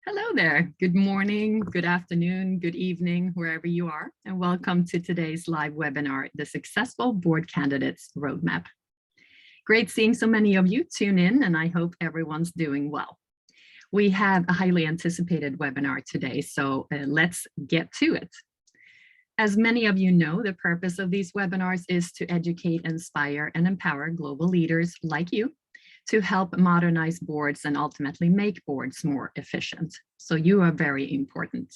Hello there. Good morning, good afternoon, good evening, wherever you are, and welcome to today's live webinar, The Successful Board Candidates Roadmap. Great seeing so many of you tune in, and I hope everyone's doing well. We have a highly anticipated webinar today, so let's get to it. As many of you know, the purpose of these webinars is to educate, inspire, and empower global leaders like you to help modernize boards and ultimately make boards more efficient. So you are very important.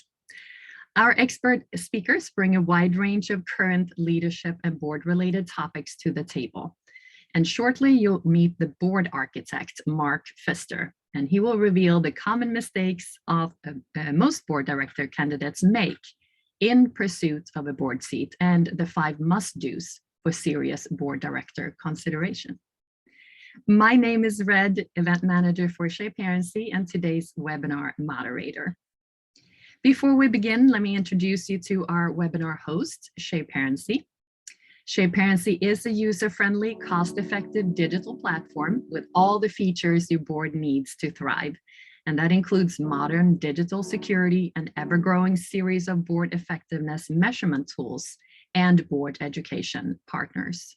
Our expert speakers bring a wide range of current leadership and board-related topics to the table. And shortly, you'll meet the board architect, Mark Pfister, and he will reveal the common mistakes of most board director candidates make in pursuit of a board seat and the 5 must-dos for serious board director consideration. My name is Red, event manager for Shapeparency and today's webinar moderator. Before we begin, let me introduce you to our webinar host, Shapeparency. Shapeparency is a user-friendly, cost-effective digital platform with all the features your board needs to thrive. And that includes modern digital security, an ever-growing series of board effectiveness measurement tools, and board education partners.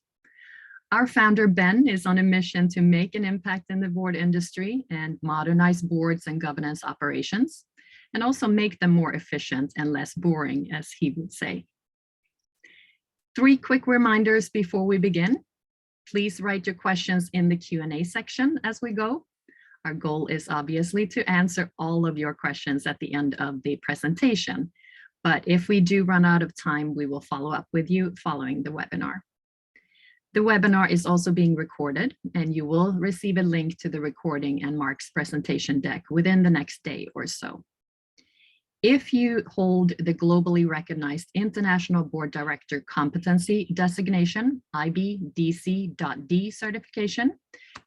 Our founder, Ben, is on a mission to make an impact in the board industry and modernize boards and governance operations, and also make them more efficient and less boring, as he would say. 3 quick reminders before we begin. Please write your questions in the Q&A section as we go. Our goal is obviously to answer all of your questions at the end of the presentation, but if we do run out of time, we will follow up with you following the webinar. The webinar is also being recorded, and you will receive a link to the recording and Mark's presentation deck within the next day or so. If you hold the globally recognized International Board Director Competency Designation, IBDC.D certification,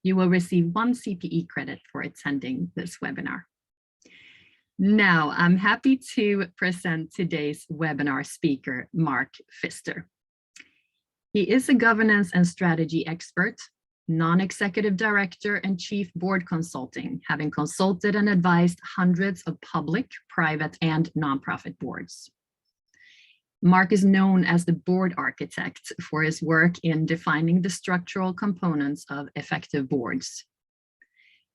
you will receive 1 CPE credit for attending this webinar. Now, I'm happy to present today's webinar speaker, Mark Pfister. He is a governance and strategy expert, non-executive director, and chief board consulting, having consulted and advised hundreds of public, private, and nonprofit boards. Mark is known as the board architect for his work in defining the structural components of effective boards.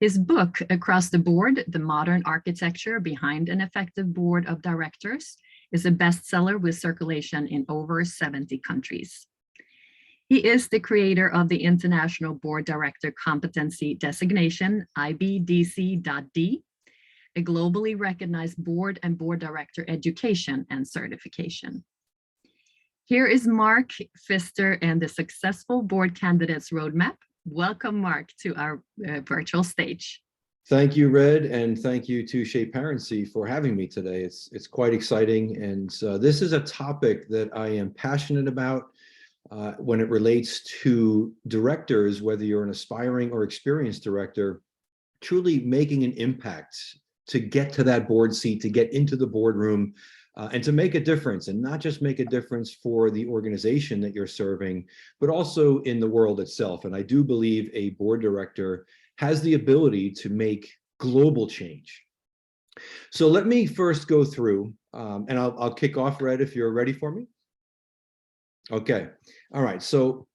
His book, Across the Board, The Modern Architecture Behind an Effective Board of Directors, is a bestseller with circulation in over 70 countries. He is the creator of the International Board Director Competency Designation, IBDC.D, a globally recognized board and board director education and certification. Here is Mark Pfister and the Successful Board Candidates Roadmap. Welcome, Mark, to our virtual stage. Thank you, Red, and thank you to Shapeparency for having me today. It's quite exciting, and this is a topic that I am passionate about. When it relates to directors, whether you're an aspiring or experienced director, truly making an impact to get to that board seat, to get into the boardroom, and to make a difference, and not just make a difference for the organization that you're serving, but also in the world itself. And I do believe a board director has the ability to make global change. So let me first go through, and I'll kick off, Red, if you're ready for me. Okay, all right, so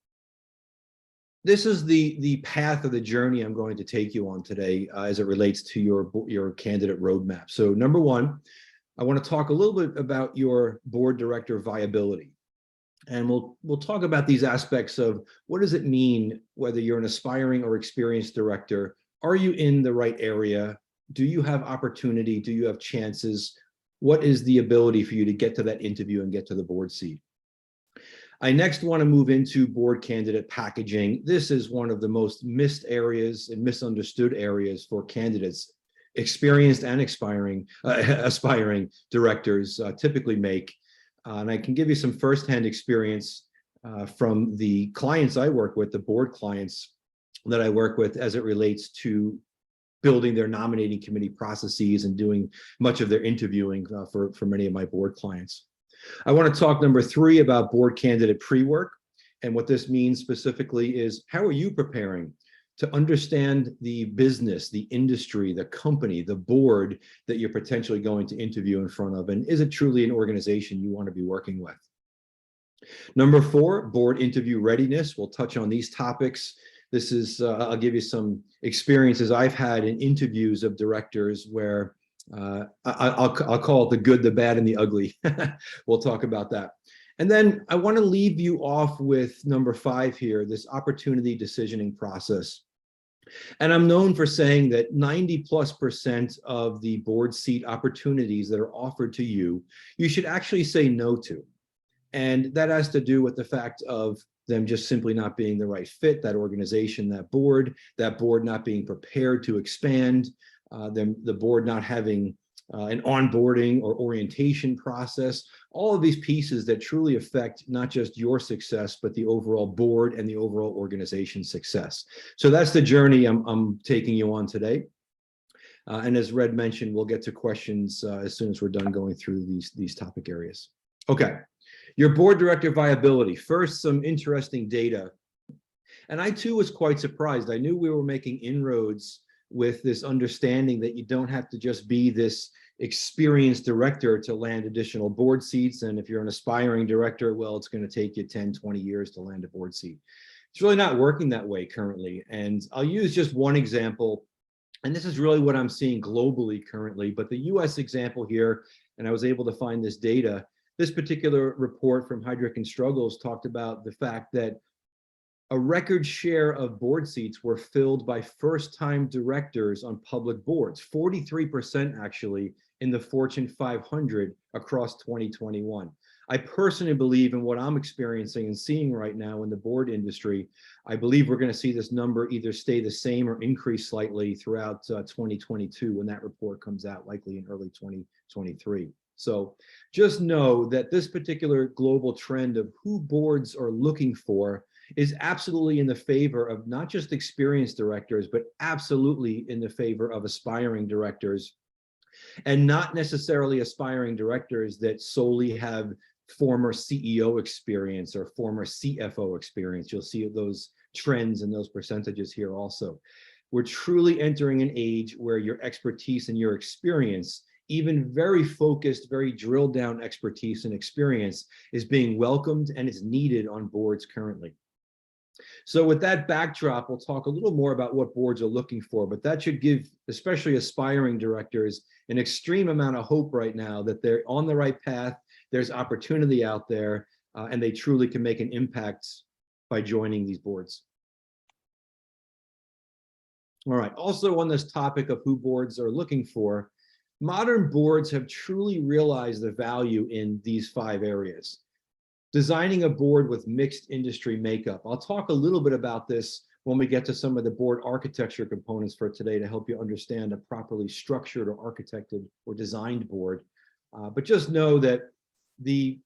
this is the path of the journey I'm going to take you on today as it relates to your candidate roadmap. So number 1, I want to talk a little bit about your board director viability. And we'll talk about these aspects of what does it mean, whether you're an aspiring or experienced director, are you in the right area? Do you have opportunity? Do you have chances? What is the ability for you to get to that interview and get to the board seat? I next want to move into board candidate packaging. This is one of the most missed areas and misunderstood areas for candidates, experienced and aspiring directors typically make. And I can give you some firsthand experience from the clients I work with, the board clients that I work with, as it relates to building their nominating committee processes and doing much of their interviewing for many of my board clients. I want to talk number 3 about board candidate pre-work. And what this means specifically is, how are you preparing to understand the business, the industry, the company, the board that you're potentially going to interview in front of, and is it truly an organization you want to be working with? Number 4, board interview readiness. We'll touch on these topics. This is, I'll give you some experiences I've had in interviews of directors where I'll call it the good, the bad, and the ugly. We'll talk about that. And then I want to leave you off with number 5 here, this opportunity decisioning process. And I'm known for saying that 90+% of the board seat opportunities that are offered to you, you should actually say no to. And that has to do with the fact of them just simply not being the right fit, that organization, that board not being prepared to expand, the board not having an onboarding or orientation process, all of these pieces that truly affect not just your success, but the overall board and the overall organization's success. So that's the journey I'm taking you on today. And as Red mentioned, we'll get to questions as soon as we're done going through these topic areas. Okay, your board director viability. First, some interesting data. And I too was quite surprised. I knew we were making inroads with this understanding that you don't have to just be this experienced director to land additional board seats. And if you're an aspiring director, well, it's going to take you 10, 20 years to land a board seat. It's really not working that way currently. And I'll use just one example. And this is really what I'm seeing globally currently, but the US example here, and I was able to find this data, this particular report from Heidrick and Struggles talked about the fact that a record share of board seats were filled by first-time directors on public boards, 43% actually in the Fortune 500 across 2021. I personally believe in what I'm experiencing and seeing right now in the board industry. I believe we're going to see this number either stay the same or increase slightly throughout 2022 when that report comes out, likely in early 2023. So just know that this particular global trend of who boards are looking for is absolutely in the favor of not just experienced directors, but absolutely in the favor of aspiring directors, and not necessarily aspiring directors that solely have former CEO experience or former CFO experience. You'll see those trends and those percentages here also. We're truly entering an age where your expertise and your experience, even very focused, very drilled down expertise and experience, is being welcomed and is needed on boards currently. So with that backdrop, we'll talk a little more about what boards are looking for, but that should give, especially aspiring directors, an extreme amount of hope right now that they're on the right path, there's opportunity out there, and they truly can make an impact by joining these boards. All right, also on this topic of who boards are looking for, modern boards have truly realized the value in these 5 areas. Designing a board with mixed industry makeup. I'll talk a little bit about this when we get to some of the board architecture components for today to help you understand a properly structured or architected or designed board. But just know that the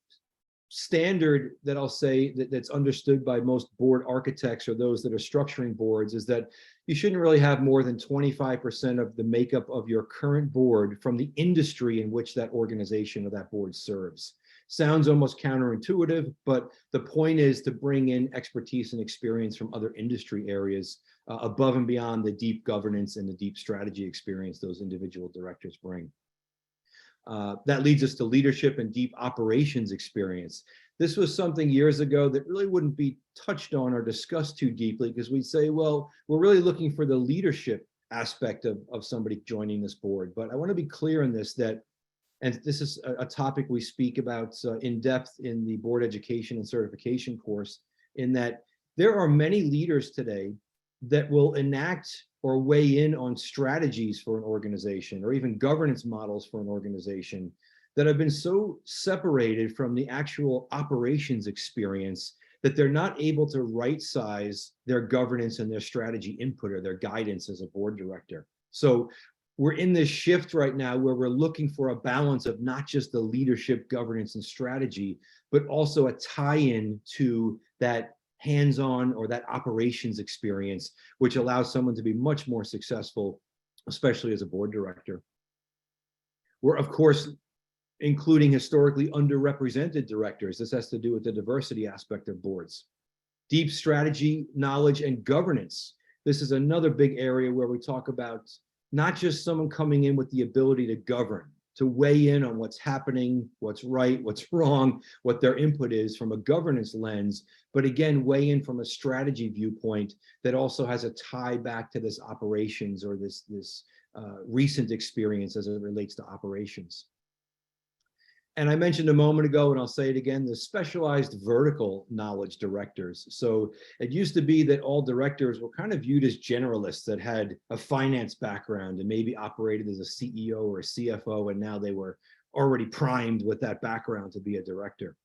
standard that I'll say that's understood by most board architects or those that are structuring boards is that you shouldn't really have more than 25% of the makeup of your current board from the industry in which that organization or that board serves. Sounds almost counterintuitive, but the point is to bring in expertise and experience from other industry areas above and beyond the deep governance and the deep strategy experience those individual directors bring. That leads us to leadership and deep operations experience. This was something years ago that really wouldn't be touched on or discussed too deeply because we'd say, well, we're really looking for the leadership aspect of somebody joining this board. But I want to be clear in this that, and this is a topic we speak about in depth in the board education and certification course, in that there are many leaders today that will enact or weigh in on strategies for an organization or even governance models for an organization that have been so separated from the actual operations experience that they're not able to right size their governance and their strategy input or their guidance as a board director. So we're in this shift right now where we're looking for a balance of not just the leadership, governance, and strategy, but also a tie-in to that hands-on or that operations experience, which allows someone to be much more successful, especially as a board director. We're, of course, including historically underrepresented directors. This has to do with the diversity aspect of boards. Deep strategy, knowledge, and governance. this is another big area where we talk about not just someone coming in with the ability to govern, to weigh in on what's happening, what's right, what's wrong, what their input is from a governance lens, but again, weigh in from a strategy viewpoint that also has a tie back to this operations or this recent experience as it relates to operations. And I mentioned a moment ago, and I'll say it again, the specialized vertical knowledge directors. So it used to be that all directors were kind of viewed as generalists that had a finance background and maybe operated as a CEO or a CFO, and now they were already primed with that background to be a director.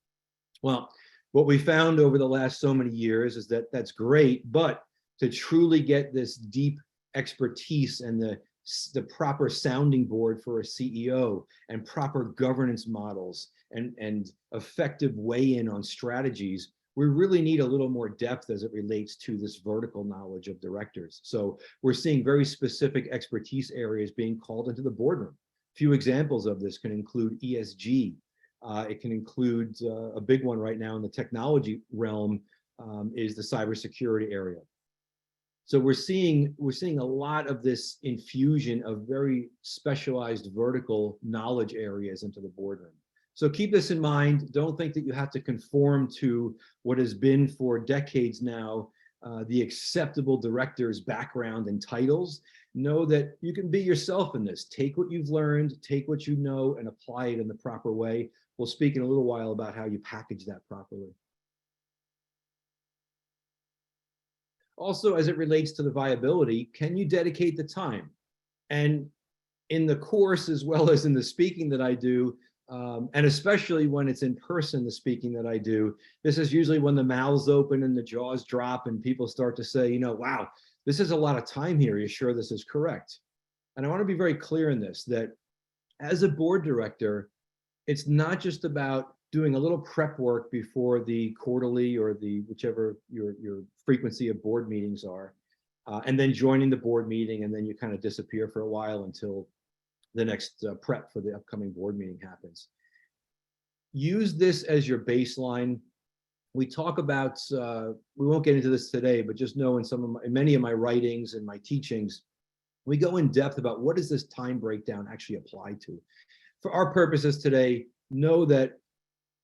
Well, what we found over the last so many years is that that's great, but to truly get this deep expertise and the proper sounding board for a CEO and proper governance models and effective weigh-in on strategies, we really need a little more depth as it relates to this vertical knowledge of directors. So we're seeing very specific expertise areas being called into the boardroom. A few examples of this can include ESG. It can include a big one right now in the technology realm is the cybersecurity area. So we're seeing a lot of this infusion of very specialized vertical knowledge areas into the boardroom. So keep this in mind. Don't think that you have to conform to what has been for decades now, the acceptable director's background and titles. Know that you can be yourself in this. Take what you've learned, take what you know, and apply it in the proper way. We'll speak in a little while about how you package that properly. Also, as it relates to the viability, can you dedicate the time? And in the course, as well as in the speaking that I do, and especially when it's in person, the speaking that I do, this is usually when the mouths open and the jaws drop and people start to say, you know, wow, this is a lot of time here. Are you sure this is correct? And I want to be very clear in this, that as a board director, it's not just about doing a little prep work before the quarterly or the whichever your frequency of board meetings are, and then joining the board meeting, and then you kind of disappear for a while until the next prep for the upcoming board meeting happens. Use this as your baseline. We talk about, we won't get into this today, but just know in many of my writings and my teachings, we go in depth about what does this time breakdown actually apply to. For our purposes today, know that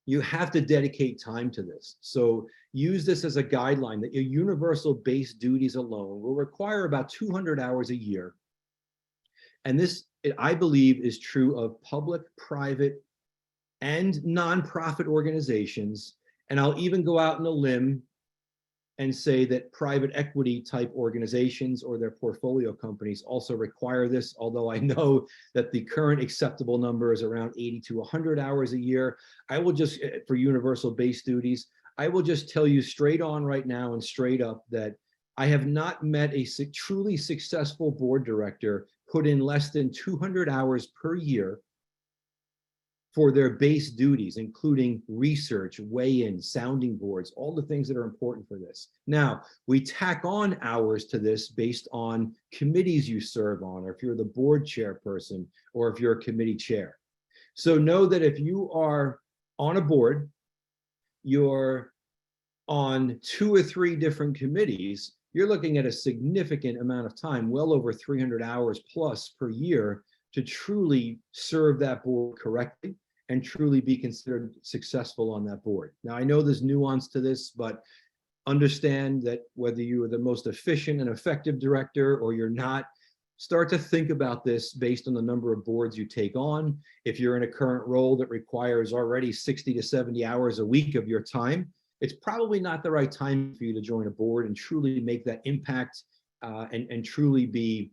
you have to dedicate time to this. So use this as a guideline that your universal base duties alone will require about 200 hours a year. And this, I believe, is true of public, private, and nonprofit organizations. And I'll even go out on a limb and say that private equity type organizations or their portfolio companies also require this, although I know that the current acceptable number is around 80 to 100 hours a year. I will just, for universal base duties, I will just tell you straight on right now and straight up that I have not met a truly successful board director put in less than 200 hours per year for their base duties, including research, weigh-in, sounding boards, all the things that are important for this. Now, we tack on hours to this based on committees you serve on, or if you're the board chairperson, or if you're a committee chair. So know that if you are on a board, you're on 2 or 3 different committees, you're looking at a significant amount of time, well over 300 hours plus per year, to truly serve that board correctly and truly be considered successful on that board. Now, I know there's nuance to this, but understand that whether you are the most efficient and effective director or you're not, start to think about this based on the number of boards you take on. If you're in a current role that requires already 60 to 70 hours a week of your time, it's probably not the right time for you to join a board and truly make that impact and truly be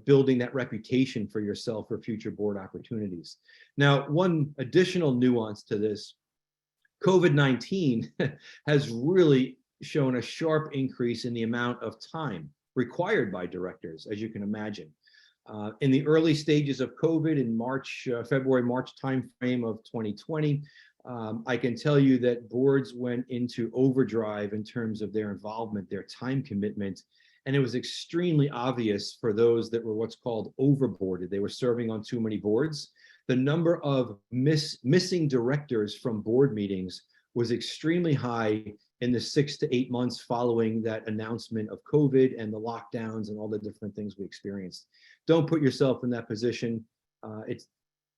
building that reputation for yourself for future board opportunities. Now, one additional nuance to this, COVID-19 has really shown a sharp increase in the amount of time required by directors, as you can imagine. In the early stages of COVID in February-March timeframe of 2020, I can tell you that boards went into overdrive in terms of their involvement, their time commitment, and it was extremely obvious for those that were what's called overboarded. They were serving on too many boards. The number of missing directors from board meetings was extremely high in the 6 to 8 months following that announcement of COVID and the lockdowns and all the different things we experienced. Don't put yourself in that position.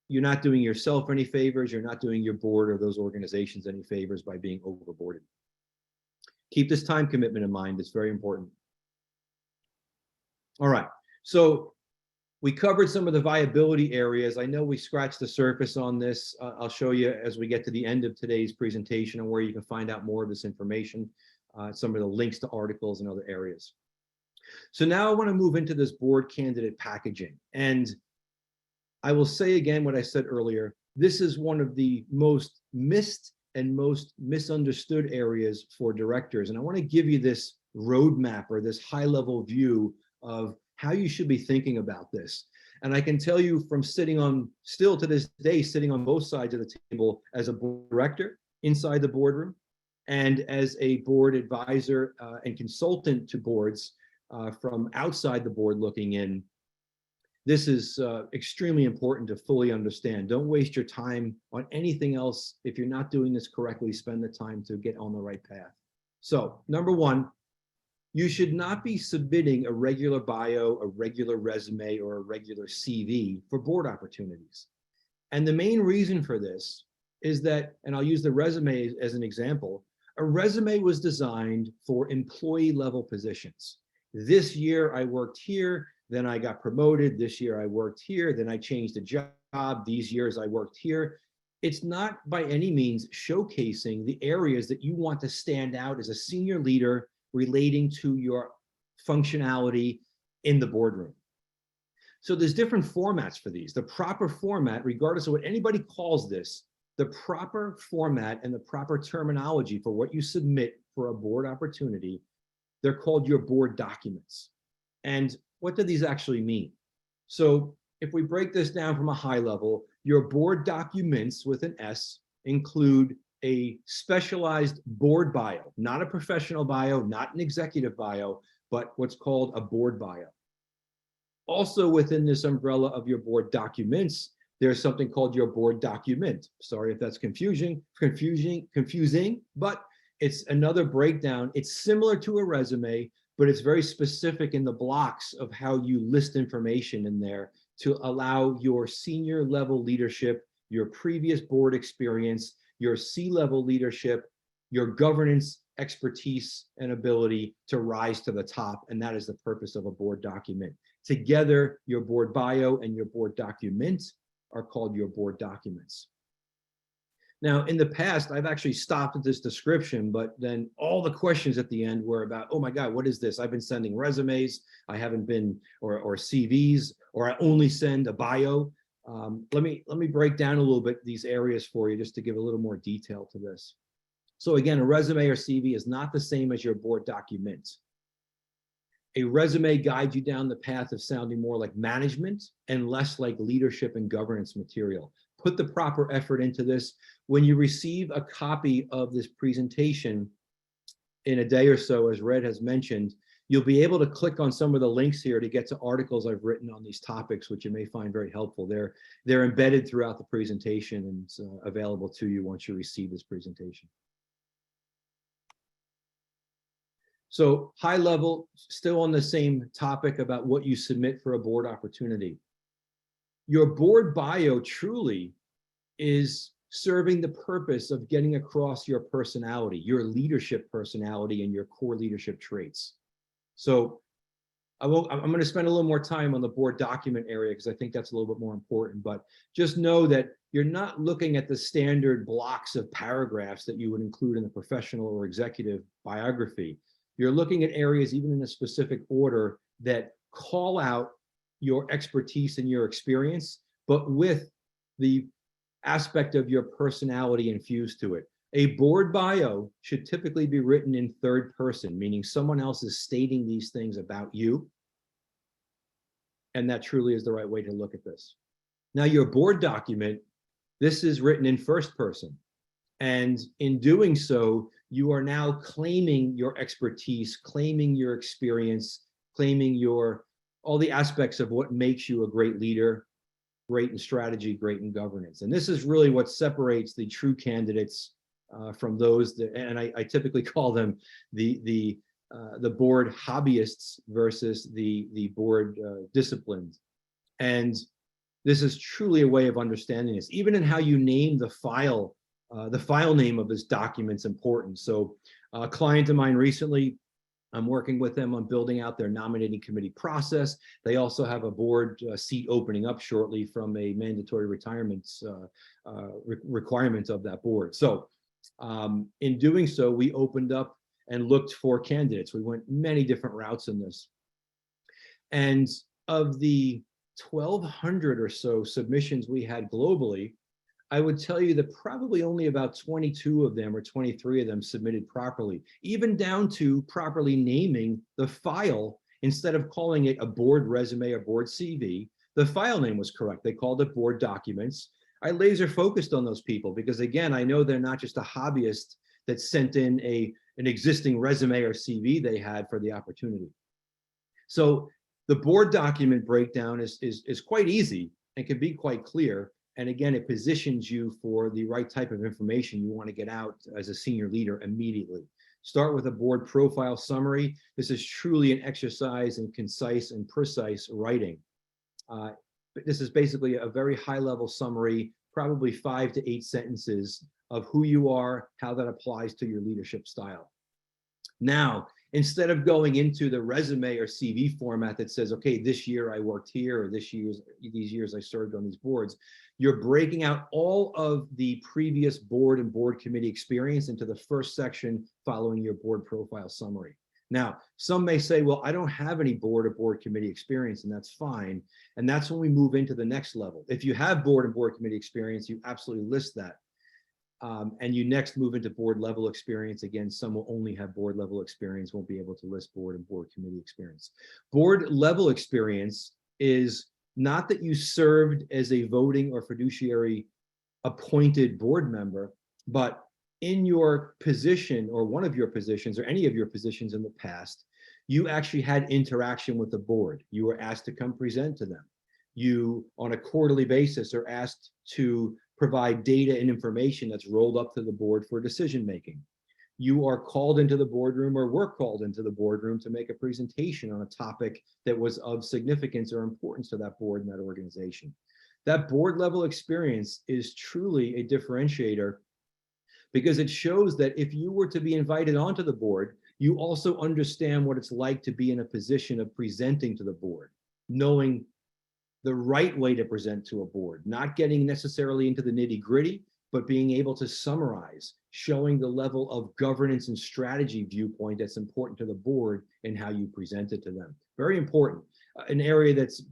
You're not doing yourself any favors. You're not doing your board or those organizations any favors by being overboarded. Keep this time commitment in mind. It's very important. All right. So we covered some of the viability areas. I know we scratched the surface on this. I'll show you as we get to the end of today's presentation and where you can find out more of this information, some of the links to articles and other areas. So now I want to move into this board candidate packaging. And I will say again what I said earlier, this is one of the most missed and most misunderstood areas for directors. And I want to give you this roadmap or this high-level view of how you should be thinking about this. And I can tell you from sitting on, still to this day, sitting on both sides of the table as a board director inside the boardroom and as a board advisor and consultant to boards from outside the board looking in. This is extremely important to fully understand. Don't waste your time on anything else. If you're not doing this correctly, spend the time to get on the right path. So, number one, you should not be submitting a regular bio, a regular resume, or a regular CV for board opportunities. And the main reason for this is that, and I'll use the resume as an example, a resume was designed for employee level positions. This year I worked here, then I got promoted. This year I worked here, then I changed a job. These years I worked here. It's not by any means showcasing the areas that you want to stand out as a senior leader relating to your functionality in the boardroom. So there's different formats for these. The proper format, regardless of what anybody calls this, the proper format and the proper terminology for what you submit for a board opportunity, they're called your board documents. And what do these actually mean? So if we break this down from a high level, your board documents with an S include a specialized board bio, not a professional bio, not an executive bio, but what's called a board bio. Also within this umbrella of your board documents, there's something called your board document. Sorry if that's confusing, but it's another breakdown. It's similar to a resume, but it's very specific in the blocks of how you list information in there to allow your senior level leadership, your previous board experience, your C-level leadership, your governance expertise and ability to rise to the top. And that is the purpose of a board document. Together, your board bio and your board document are called your board documents. Now, in the past, I've actually stopped at this description, but then all the questions at the end were about, oh my God, what is this? I've been sending resumes, I haven't been, or CVs, or I only send a bio. Let me break down a little bit these areas for you just to give a little more detail to this. So again, a resume or CV is not the same as your board document. A resume guides you down the path of sounding more like management and less like leadership and governance material. Put the proper effort into this. When you receive a copy of this presentation in a day or so, as Red has mentioned, you'll be able to click on some of the links here to get to articles I've written on these topics, which you may find very helpful. They're embedded throughout the presentation and it's available to you once you receive this presentation. So high level, still on the same topic about what you submit for a board opportunity. Your board bio truly is serving the purpose of getting across your personality, your leadership personality, and your core leadership traits. So I'm going to spend a little more time on the board document area because I think that's a little bit more important, but just know that you're not looking at the standard blocks of paragraphs that you would include in a professional or executive biography. You're looking at areas, even in a specific order, that call out your expertise and your experience, but with the aspect of your personality infused to it. A board bio should typically be written in third person, meaning someone else is stating these things about you. And that truly is the right way to look at this. Now, your board document, this is written in first person. And in doing so, you are now claiming your expertise, claiming your experience, claiming all the aspects of what makes you a great leader, great in strategy, great in governance. And this is really what separates the true candidates from those that, and I typically call them the board hobbyists versus the board disciplined. And this is truly a way of understanding this. Even in how you name the file name of this document's important. So a client of mine recently, I'm working with them on building out their nominating committee process. They also have a board seat opening up shortly from a mandatory retirements requirement of that board. So in doing so, we opened up and looked for candidates. We went many different routes in this. And of the 1,200 or so submissions we had globally, I would tell you that probably only about 22 of them or 23 of them submitted properly, even down to properly naming the file. Instead of calling it a board resume or board CV, the file name was correct. They called it board documents. I laser focused on those people because, again, I know they're not just a hobbyist that sent in an existing resume or CV they had for the opportunity. So the board document breakdown is quite easy and can be quite clear. And again, it positions you for the right type of information you want to get out as a senior leader immediately. Start with a board profile summary. This is truly an exercise in concise and precise writing. This is basically a very high-level summary, probably 5 to 8 sentences of who you are, how that applies to your leadership style. Now, instead of going into the resume or CV format that says, okay, this year I worked here, or these years I served on these boards, you're breaking out all of the previous board and board committee experience into the first section following your board profile summary. Now, some may say, well, I don't have any board or board committee experience, and that's fine. And that's when we move into the next level. If you have board and board committee experience, you absolutely list that. And you next move into board level experience. Again, some will only have board level experience, won't be able to list board and board committee experience. Board level experience is not that you served as a voting or fiduciary appointed board member, but in your position or one of your positions or any of your positions in the past, you actually had interaction with the board. You were asked to come present to them. You, on a quarterly basis, are asked to provide data and information that's rolled up to the board for decision making. You are called into the boardroom or were called into the boardroom to make a presentation on a topic that was of significance or importance to that board and that organization. That board level experience is truly a differentiator because it shows that if you were to be invited onto the board, you also understand what it's like to be in a position of presenting to the board, knowing the right way to present to a board, not getting necessarily into the nitty-gritty, but being able to summarize, showing the level of governance and strategy viewpoint that's important to the board and how you present it to them. Very important, an area that's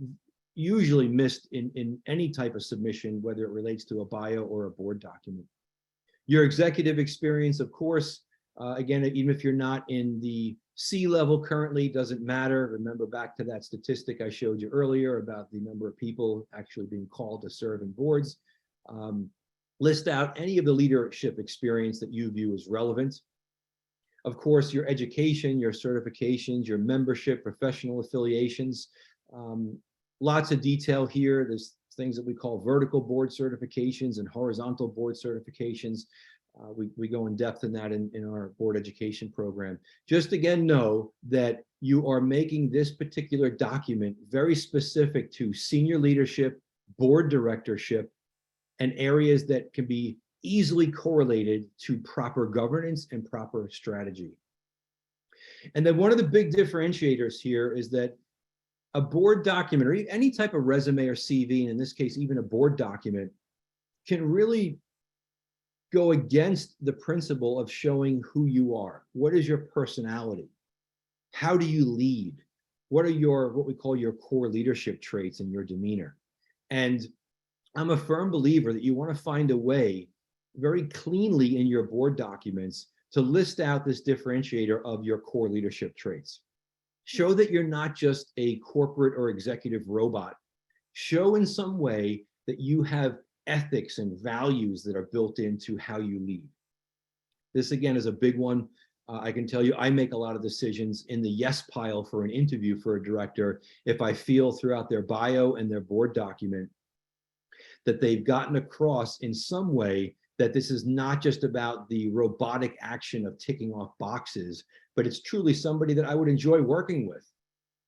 usually missed in any type of submission, whether it relates to a bio or a board document. Your executive experience, of course, again, even if you're not in the C-level currently, doesn't matter. Remember back to that statistic I showed you earlier about the number of people actually being called to serve in boards. List out any of the leadership experience that you view as relevant. Of course, your education, your certifications, your membership, professional affiliations. Lots of detail here. There's things that we call vertical board certifications and horizontal board certifications. We go in depth in that in our board education program. Just again, know that you are making this particular document very specific to senior leadership, board directorship, and areas that can be easily correlated to proper governance and proper strategy. And then one of the big differentiators here is that a board document or any type of resume or CV, and in this case, even a board document, can really go against the principle of showing who you are. What is your personality? How do you lead? What are what we call your core leadership traits and your demeanor? And I'm a firm believer that you want to find a way very cleanly in your board documents to list out this differentiator of your core leadership traits. Show that you're not just a corporate or executive robot. Show in some way that you have ethics and values that are built into how you lead. This again is a big one. I can tell you I make a lot of decisions in the yes pile for an interview for a director if I feel throughout their bio and their board document that they've gotten across in some way that this is not just about the robotic action of ticking off boxes, but it's truly somebody that I would enjoy working with,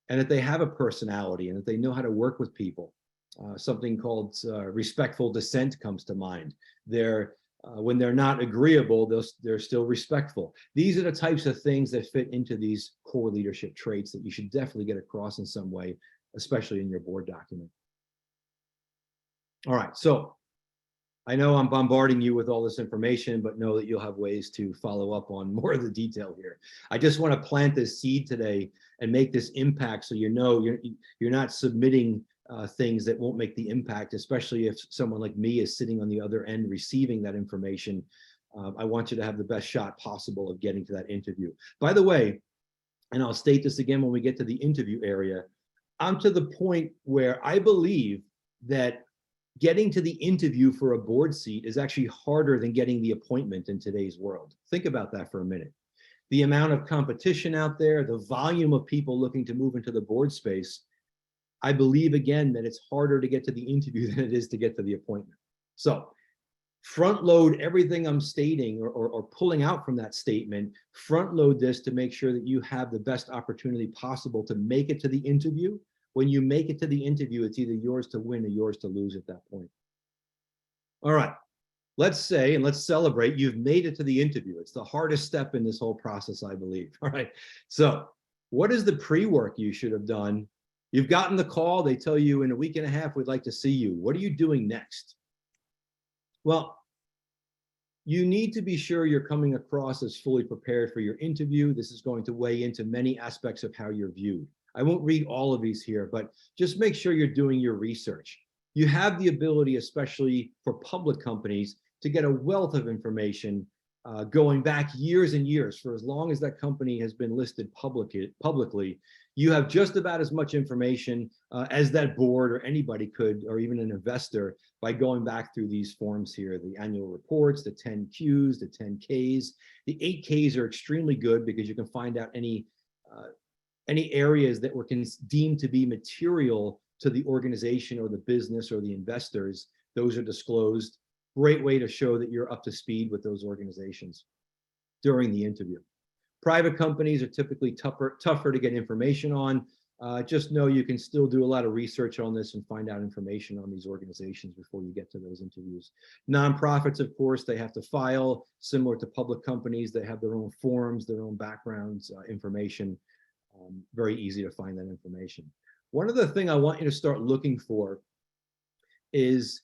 and that they have a personality and that they know how to work with people. Something called respectful dissent comes to mind. When they're not agreeable, they're still respectful. These are the types of things that fit into these core leadership traits that you should definitely get across in some way, especially in your board document. All right, so I know I'm bombarding you with all this information, but know that you'll have ways to follow up on more of the detail here. I just want to plant this seed today and make this impact, so you know you're not submitting things that won't make the impact, especially if someone like me is sitting on the other end receiving that information. I want you to have the best shot possible of getting to that interview. By the way, and I'll state this again when we get to the interview area, I'm to the point where I believe that getting to the interview for a board seat is actually harder than getting the appointment in today's world. Think about that for a minute. The amount of competition out there, the volume of people looking to move into the board space, I believe, again, that it's harder to get to the interview than it is to get to the appointment. So front load everything I'm stating or pulling out from that statement, front load this to make sure that you have the best opportunity possible to make it to the interview. When you make it to the interview, it's either yours to win or yours to lose at that point. All right, let's say, and let's celebrate, you've made it to the interview. It's the hardest step in this whole process, I believe. All right, so what is the pre-work you should have done? You've gotten the call, they tell you in a week and a half, we'd like to see you. What are you doing next? Well, you need to be sure you're coming across as fully prepared for your interview. This is going to weigh into many aspects of how you're viewed. I won't read all of these here, but just make sure you're doing your research. You have the ability, especially for public companies, to get a wealth of information going back years and years. For as long as that company has been listed publicly, you have just about as much information as that board or anybody could, or even an investor, by going back through these forms here, the annual reports, the 10Qs, the 10Ks. The 8Ks are extremely good because you can find out any areas that were deemed to be material to the organization or the business or the investors. Those are disclosed. Great way to show that you're up to speed with those organizations during the interview. Private companies are typically tougher to get information on. Just know you can still do a lot of research on this and find out information on these organizations before you get to those interviews. Nonprofits, of course, they have to file. Similar to public companies, they have their own forms, their own backgrounds, information. Very easy to find that information. One other thing I want you to start looking for is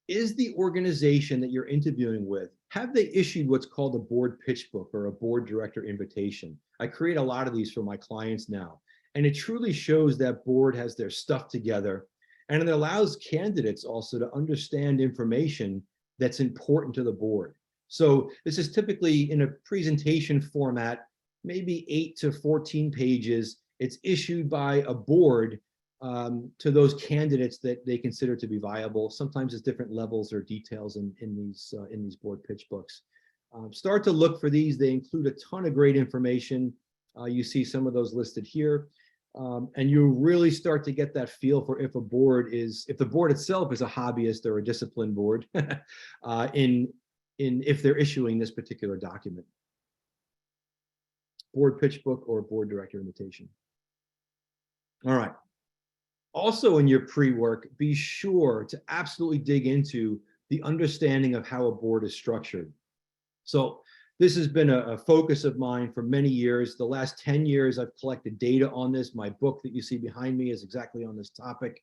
the organization that you're interviewing with, have they issued what's called a board pitch book or a board director invitation? I create a lot of these for my clients now, and it truly shows that board has their stuff together, and it allows candidates also to understand information that's important to the board. So this is typically in a presentation format, maybe 8 to 14 pages. It's issued by a board to those candidates that they consider to be viable. Sometimes it's different levels or details in these board pitch books. Start to look for these. They include a ton of great information. You see some of those listed here. And you really start to get that feel for if the board itself is a hobbyist or a disciplined board if they're issuing this particular document. Board pitch book or board director invitation. All right. Also in your pre-work, be sure to absolutely dig into the understanding of how a board is structured. So this has been a focus of mine for many years. The last 10 years, I've collected data on this. My book that you see behind me is exactly on this topic.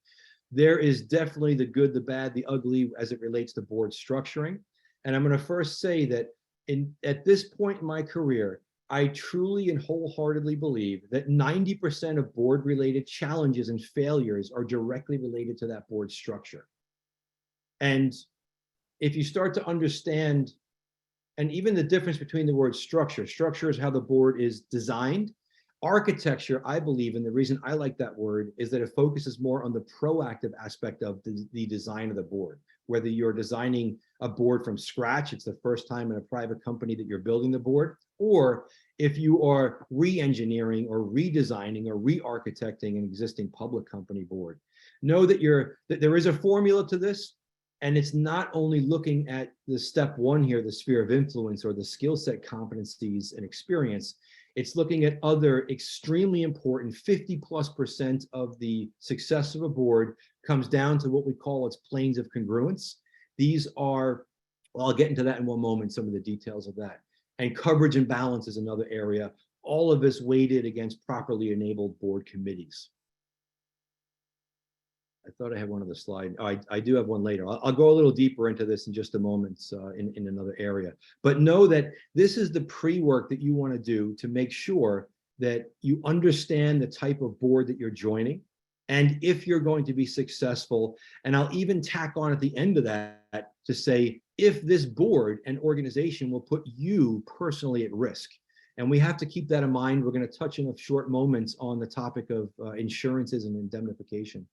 There is definitely the good, the bad, the ugly as it relates to board structuring. And I'm going to first say that at this point in my career, I truly and wholeheartedly believe that 90% of board-related challenges and failures are directly related to that board structure. And if you start to understand, and even the difference between the word structure is how the board is designed. Architecture, I believe, and the reason I like that word is that it focuses more on the proactive aspect of the design of the board. Whether you're designing a board from scratch, it's the first time in a private company that you're building the board, or if you are re-engineering or redesigning or re-architecting an existing public company board. Know that there is a formula to this, And it's not only looking at the step one here, the sphere of influence or the skill set, competencies, and experience. It's looking at other extremely important 50+% of the success of a board comes down to what we call its planes of congruence. These are, well, I'll get into that in one moment, some of the details of that. And coverage and balance is another area. All of this weighted against properly enabled board committees. I thought I had one of the slide. Oh, I do have one later. I'll go a little deeper into this in just a moment in another area. But know that this is the pre-work that you want to do to make sure that you understand the type of board that you're joining and if you're going to be successful. And I'll even tack on at the end of that to say, if this board and organization will put you personally at risk. And we have to keep that in mind. We're going to touch in a short moments on the topic of insurances and indemnification.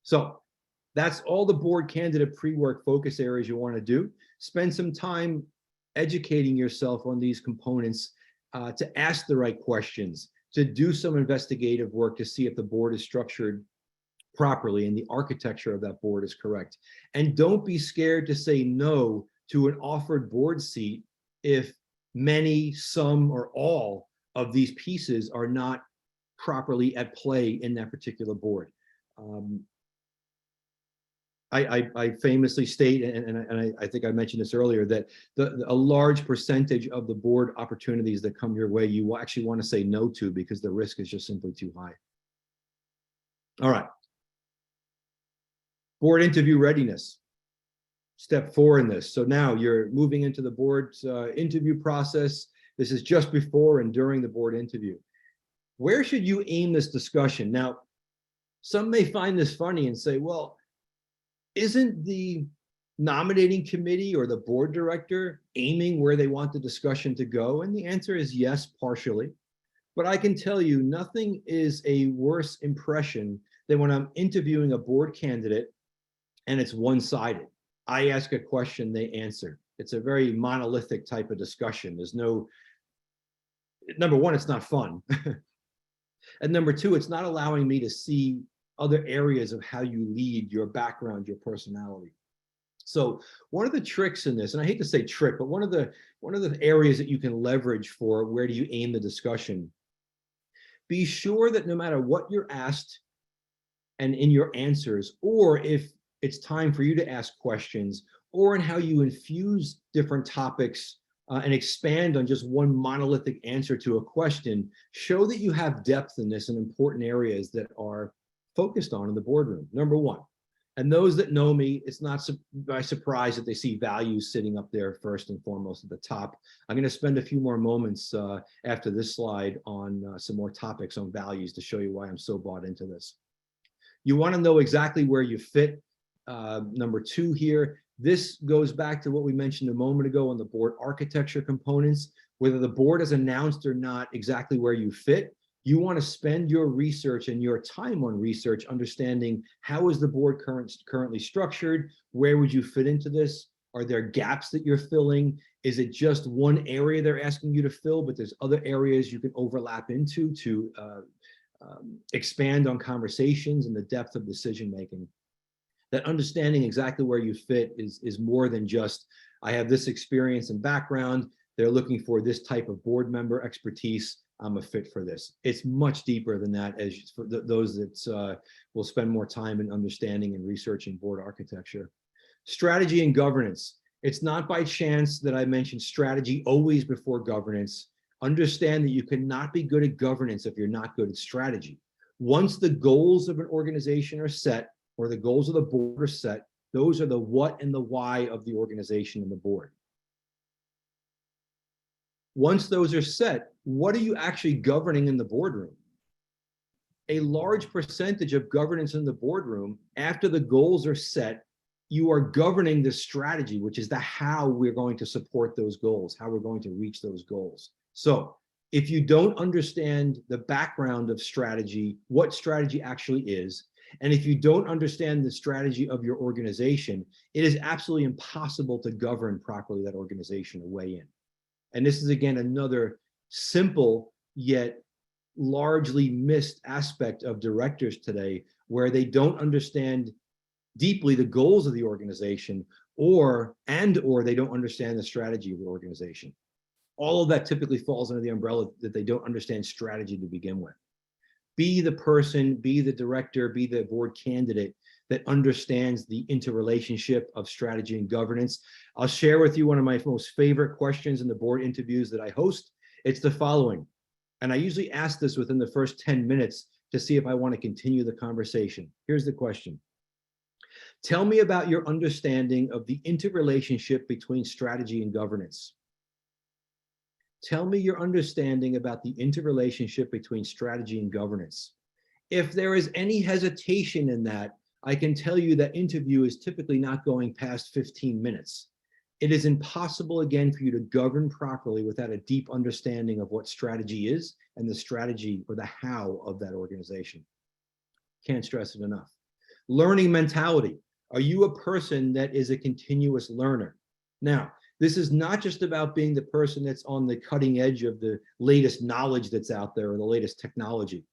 So that's all the board candidate pre-work focus areas you want to do. Spend some time educating yourself on these components, to ask the right questions, to do some investigative work to see if the board is structured properly and the architecture of that board is correct. And don't be scared to say no to an offered board seat if many, some, or all of these pieces are not properly at play in that particular board. I famously state, and I think I mentioned this earlier, that a large percentage of the board opportunities that come your way, you actually want to say no to because the risk is just simply too high. All right. Board interview readiness. Step 4 in this. So now you're moving into the board's interview process. This is just before and during the board interview. Where should you aim this discussion? Now, some may find this funny and say, well, isn't the nominating committee or the board director aiming where they want the discussion to go? And the answer is yes, partially. But I can tell you, nothing is a worse impression than when I'm interviewing a board candidate and it's one-sided. I ask a question, they answer. It's a very monolithic type of discussion. There's no, number one, it's not fun. And number two, it's not allowing me to see other areas of how you lead, your background, your personality. So one of the tricks in this, and I hate to say trick, but one of the areas that you can leverage for where do you aim the discussion, be sure that no matter what you're asked and in your answers, or if it's time for you to ask questions, or in how you infuse different topics and expand on just one monolithic answer to a question, show that you have depth in this in important areas that are focused on in the boardroom, number one. And those that know me, it's not by surprise that they see values sitting up there first and foremost at the top. I'm going to spend a few more moments after this slide on some more topics on values to show you why I'm so bought into this. You want to know exactly where you fit. Number 2 here, this goes back to what we mentioned a moment ago on the board architecture components. Whether the board has announced or not exactly where you fit, you want to spend your research and your time on research, understanding how is the board currently structured, where would you fit into this, are there gaps that you're filling, is it just one area they're asking you to fill, but there's other areas you can overlap into to expand on conversations and the depth of decision making. That understanding exactly where you fit is more than just, I have this experience and background, they're looking for this type of board member expertise, I'm a fit for this. It's much deeper than that, as for those that will spend more time in understanding and researching board architecture. Strategy and governance. It's not by chance that I mentioned strategy always before governance. Understand that you cannot be good at governance if you're not good at strategy. Once the goals of an organization are set, or the goals of the board are set, those are the what and the why of the organization and the board. Once those are set, what are you actually governing in the boardroom? A large percentage of governance in the boardroom, after the goals are set, you are governing the strategy, which is the how we're going to support those goals, how we're going to reach those goals. So if you don't understand the background of strategy, what strategy actually is, and if you don't understand the strategy of your organization, it is absolutely impossible to govern properly that organization or weigh in. And this is, again, another simple yet largely missed aspect of directors today, where they don't understand deeply the goals of the organization, or they don't understand the strategy of the organization. All of that typically falls under the umbrella that they don't understand strategy to begin with. Be the person, be the director, be the board candidate that understands the interrelationship of strategy and governance. I'll share with you one of my most favorite questions in the board interviews that I host. It's the following, and I usually ask this within the first 10 minutes to see if I want to continue the conversation. Here's the question. Tell me about your understanding of the interrelationship between strategy and governance. Tell me your understanding about the interrelationship between strategy and governance. If there is any hesitation in that, I can tell you that interview is typically not going past 15 minutes. It is impossible, again, for you to govern properly without a deep understanding of what strategy is and the strategy or the how of that organization. Can't stress it enough. Learning mentality. Are you a person that is a continuous learner? Now, this is not just about being the person that's on the cutting edge of the latest knowledge that's out there or the latest technology.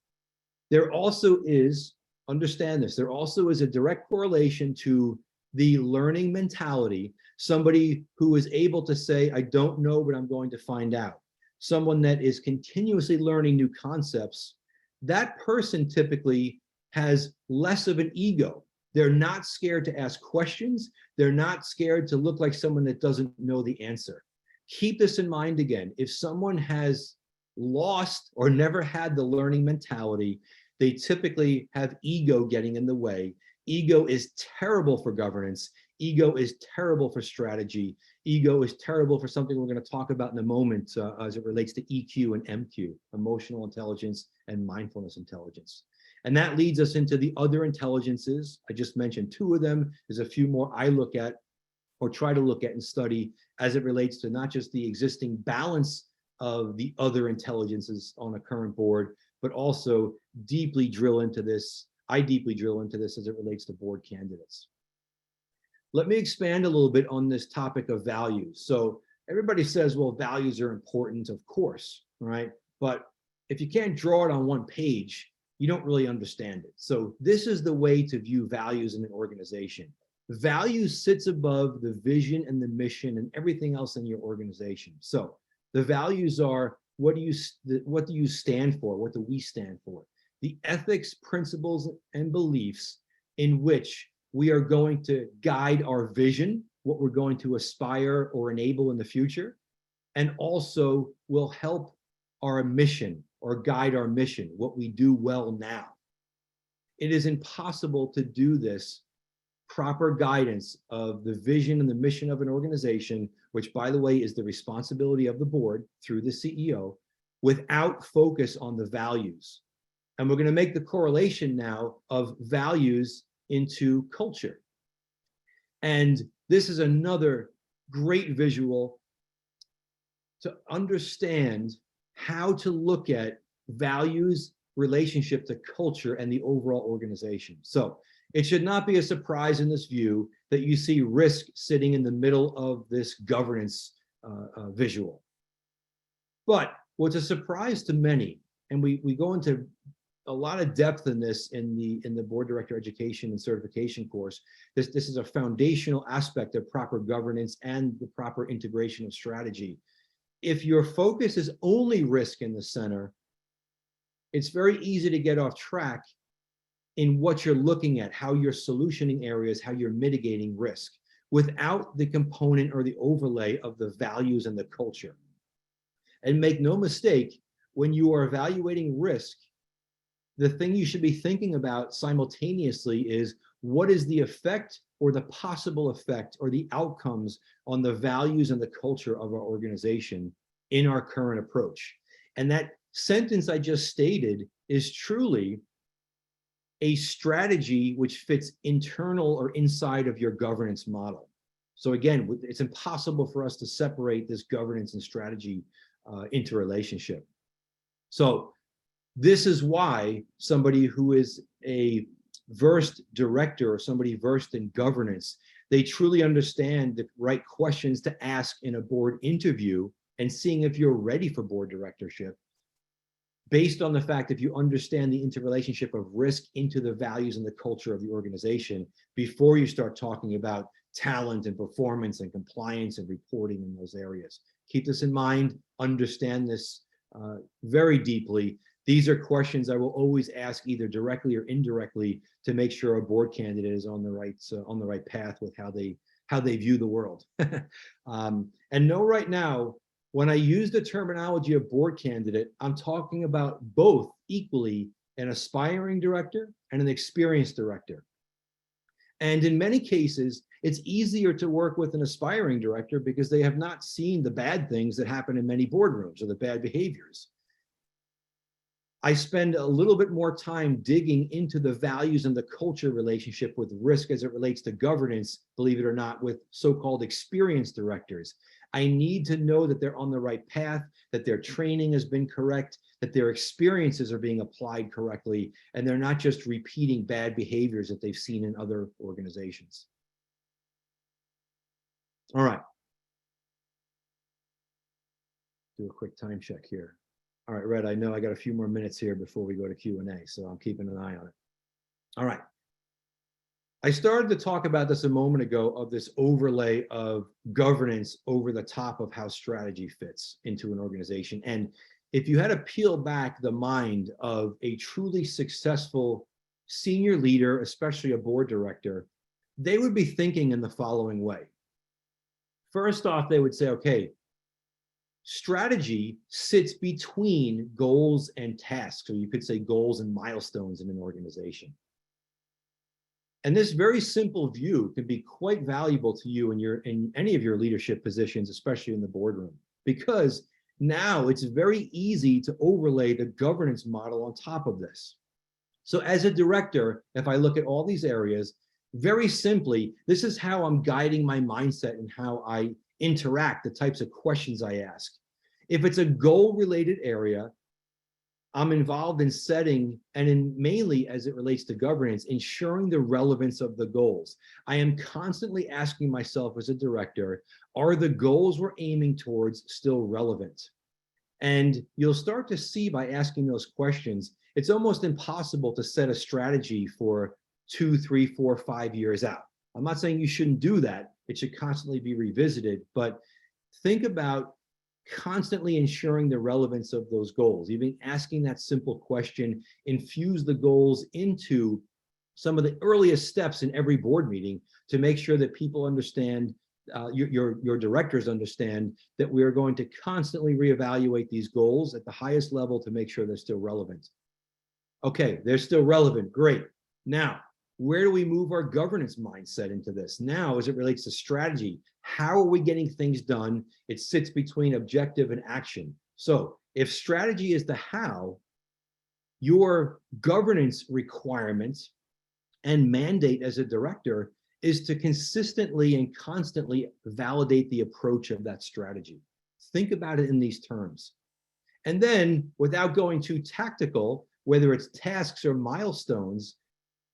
There also is, understand this, there also is a direct correlation to the learning mentality, somebody who is able to say, I don't know, but I'm going to find out. Someone that is continuously learning new concepts, that person typically has less of an ego. They're not scared to ask questions. They're not scared to look like someone that doesn't know the answer. Keep this in mind again. If someone has lost or never had the learning mentality, they typically have ego getting in the way. Ego is terrible for governance. Ego is terrible for strategy. Ego is terrible for something we're going to talk about in a moment as it relates to EQ and MQ, emotional intelligence and mindfulness intelligence. And that leads us into the other intelligences. I just mentioned two of them. There's a few more I look at or try to look at and study as it relates to not just the existing balance of the other intelligences on a current board, but also deeply drill into this. I deeply drill into this as it relates to board candidates. Let me expand a little bit on this topic of values. So everybody says, well, values are important, of course, right? But if you can't draw it on one page, you don't really understand it. So this is the way to view values in an organization. Values sits above the vision and the mission and everything else in your organization. So the values are, what do you stand for? What do we stand for? The ethics, principles, and beliefs in which we are going to guide our vision, what we're going to aspire or enable in the future, and also will help our mission or guide our mission, what we do well now. It is impossible to do this proper guidance of the vision and the mission of an organization, which, by the way, is the responsibility of the board through the CEO, without focus on the values. And we're going to make the correlation now of values into culture. And this is another great visual to understand how to look at values relationship to culture and the overall organization. So it should not be a surprise in this view that you see risk sitting in the middle of this governance visual. But what's a surprise to many, and we go into a lot of depth in this in the board director education and certification course. This is a foundational aspect of proper governance and the proper integration of strategy. If your focus is only risk in the center, it's very easy to get off track in what you're looking at, how you're solutioning areas, how you're mitigating risk, without the component or the overlay of the values and the culture. And make no mistake, when you are evaluating risk, the thing you should be thinking about simultaneously is, what is the effect or the possible effect or the outcomes on the values and the culture of our organization in our current approach? And that sentence I just stated is truly a strategy which fits internal or inside of your governance model. So again, it's impossible for us to separate this governance and strategy interrelationship. So this is why somebody who is a versed director or somebody versed in governance, they truly understand the right questions to ask in a board interview and seeing if you're ready for board directorship. based on the fact if you understand the interrelationship of risk into the values and the culture of the organization before you start talking about talent and performance and compliance and reporting in those areas. Keep this in mind, understand this very deeply. These are questions I will always ask either directly or indirectly to make sure a board candidate is on the right path with how they view the world. And know right now, when I use the terminology of board candidate, I'm talking about both equally an aspiring director and an experienced director. And in many cases, it's easier to work with an aspiring director because they have not seen the bad things that happen in many boardrooms or the bad behaviors. I spend a little bit more time digging into the values and the culture relationship with risk as it relates to governance, believe it or not, with so-called experienced directors. I need to know that they're on the right path, that their training has been correct, that their experiences are being applied correctly, and they're not just repeating bad behaviors that they've seen in other organizations. All right. Do a quick time check here. All right, Red, I know I got a few more minutes here before we go to Q&A, so I'm keeping an eye on it. All right. I started to talk about this a moment ago of this overlay of governance over the top of how strategy fits into an organization. And if you had to peel back the mind of a truly successful senior leader, especially a board director, they would be thinking in the following way. First off, they would say, okay, strategy sits between goals and tasks, or you could say goals and milestones in an organization. And this very simple view can be quite valuable to you in any of your leadership positions, especially in the boardroom, because now it's very easy to overlay the governance model on top of this. So as a director, if I look at all these areas, very simply, this is how I'm guiding my mindset and how I interact, the types of questions I ask. If it's a goal-related area, I'm involved in setting and in mainly as it relates to governance, ensuring the relevance of the goals. I am constantly asking myself as a director, are the goals we're aiming towards still relevant? And you'll start to see by asking those questions, it's almost impossible to set a strategy for 2, 3, 4, 5 years out. I'm not saying you shouldn't do that. It should constantly be revisited, but think about constantly ensuring the relevance of those goals. Even asking that simple question, infuse the goals into some of the earliest steps in every board meeting to make sure that people understand, your directors understand that we are going to constantly reevaluate these goals at the highest level to make sure they're still relevant. Okay, they're still relevant, great. Now, where do we move our governance mindset into this? Now, as it relates to strategy, how are we getting things done? It sits between objective and action. So if strategy is the how, your governance requirements and mandate as a director is to consistently and constantly validate the approach of that strategy. Think about it in these terms. And then, without going too tactical, whether it's tasks or milestones,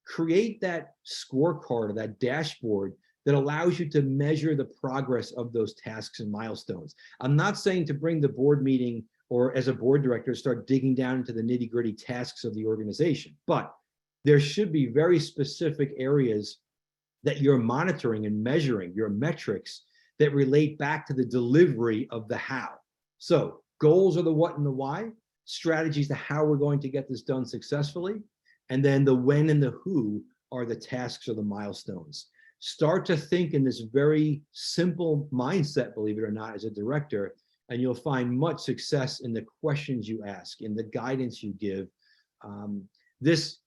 create that scorecard or that dashboard that allows you to measure the progress of those tasks and milestones. I'm not saying to bring the board meeting or as a board director, start digging down into the nitty-gritty tasks of the organization, but there should be very specific areas that you're monitoring and measuring, your metrics that relate back to the delivery of the how. So goals are the what and the why, strategies to how we're going to get this done successfully, and then the when and the who are the tasks or the milestones. Start to think in this very simple mindset, believe it or not, as a director, and you'll find much success in the questions you ask, in the guidance you give. This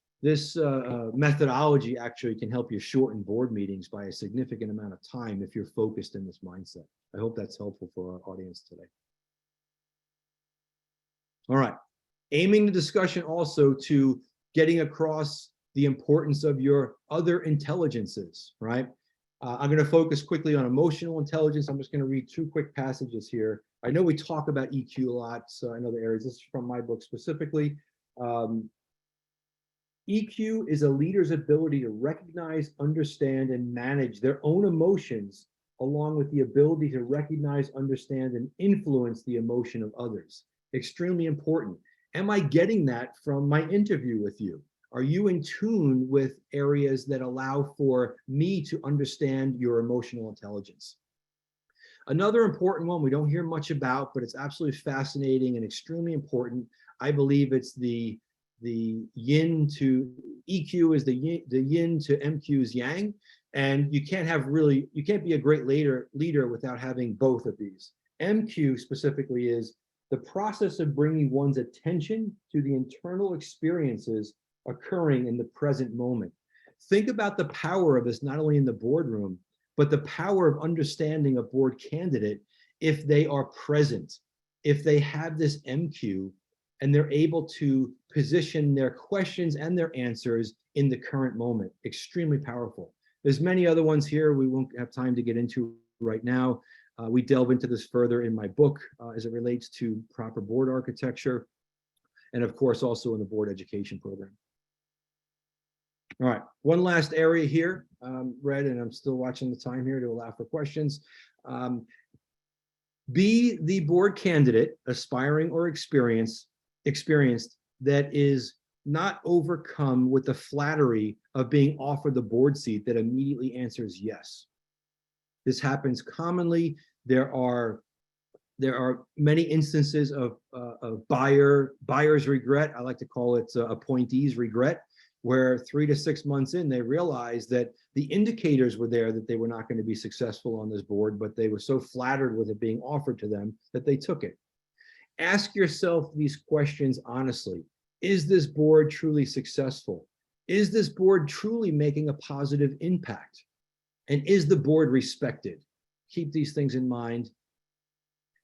methodology actually can help you shorten board meetings by a significant amount of time if you're focused in this mindset. I hope that's helpful for our audience today. All right, aiming the discussion also to getting across the importance of your other intelligences, right? I'm going to focus quickly on emotional intelligence. I'm just going to read 2 quick passages here. I know we talk about EQ a lot, so in other areas. This is from my book specifically. EQ is a leader's ability to recognize, understand, and manage their own emotions, along with the ability to recognize, understand, and influence the emotion of others. Extremely important. Am I getting that from my interview with you? Are you in tune with areas that allow for me to understand your emotional intelligence? Another important one we don't hear much about, but it's absolutely fascinating and extremely important. I believe it's the yin to EQ is the yin to MQ's yang. And you can't be a great leader without having both of these. MQ specifically is the process of bringing one's attention to the internal experiences occurring in the present moment. Think about the power of this, not only in the boardroom, but the power of understanding a board candidate if they are present, if they have this MQ and they're able to position their questions and their answers in the current moment. Extremely powerful. There's many other ones here we won't have time to get into right now. We delve into this further in my book as it relates to proper board architecture, and of course also in the board education program. All right, one last area here, Red, and I'm still watching the time here to allow for questions. Be the board candidate, aspiring or experienced, that is not overcome with the flattery of being offered the board seat that immediately answers yes. This happens commonly. There are many instances of buyer's regret. I like to call it appointees regret, where 3 to 6 months in, they realized that the indicators were there that they were not going to be successful on this board, but they were so flattered with it being offered to them that they took it. Ask yourself these questions honestly. Is this board truly successful? Is this board truly making a positive impact? And is the board respected? Keep these things in mind.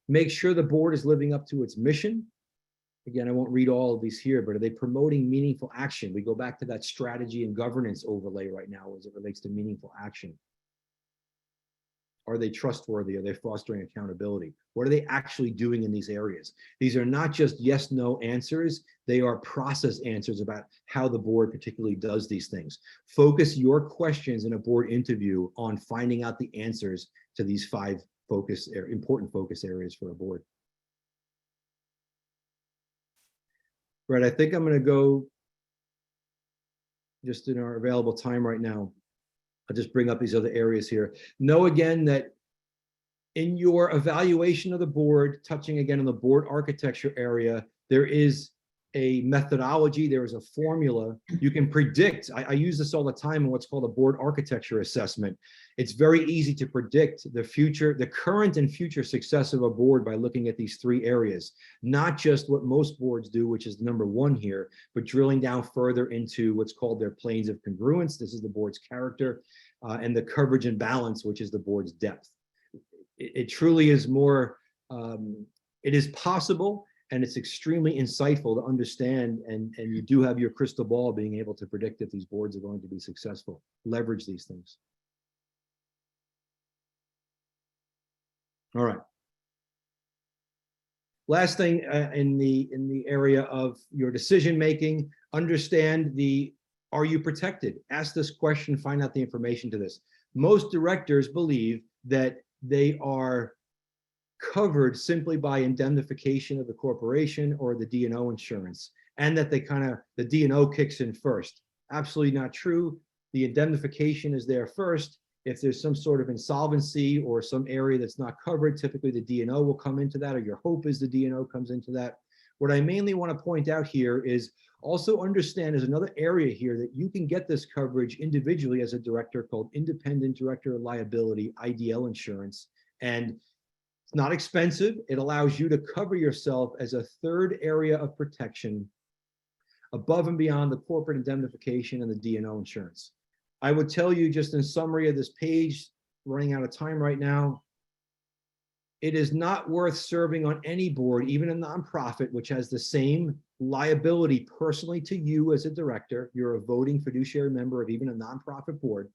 Make sure the board is living up to its mission. Again, I won't read all of these here, but are they promoting meaningful action? We go back to that strategy and governance overlay right now as it relates to meaningful action. Are they trustworthy? Are they fostering accountability? What are they actually doing in these areas? These are not just yes, no answers. They are process answers about how the board particularly does these things. Focus your questions in a board interview on finding out the answers to these 5 important focus areas for a board. Right, I think I'm going to go just in our available time right now. I'll just bring up these other areas here. Know again that in your evaluation of the board, touching again on the board architecture area, there is a methodology, there is a formula. You can predict. I use this all the time in what's called a board architecture assessment. It's very easy to predict the current and future success of a board by looking at these 3 areas, not just what most boards do, which is number 1 here, but drilling down further into what's called their planes of congruence. This is the board's character, and the coverage and balance, which is the board's depth. It truly is more, it is possible, and it's extremely insightful to understand, and you do have your crystal ball being able to predict if these boards are going to be successful. Leverage these things. All right. Last thing in the area of your decision making, understand are you protected? Ask this question, find out the information to this. Most directors believe that they are covered simply by indemnification of the corporation or the D&O insurance, and that the D&O kicks in first. Absolutely not true. The indemnification is there first. If there's some sort of insolvency or some area that's not covered, typically the D&O will come into that, or your hope is the D&O comes into that. What I mainly want to point out here is also understand there's another area here that you can get this coverage individually as a director called Independent Director Liability, IDL insurance. And it's not expensive. It allows you to cover yourself as a 3rd area of protection above and beyond the corporate indemnification and the D&O insurance. I would tell you just in summary of this page, running out of time right now, it is not worth serving on any board, even a nonprofit, which has the same liability personally to you as a director. You're a voting fiduciary member of even a nonprofit board.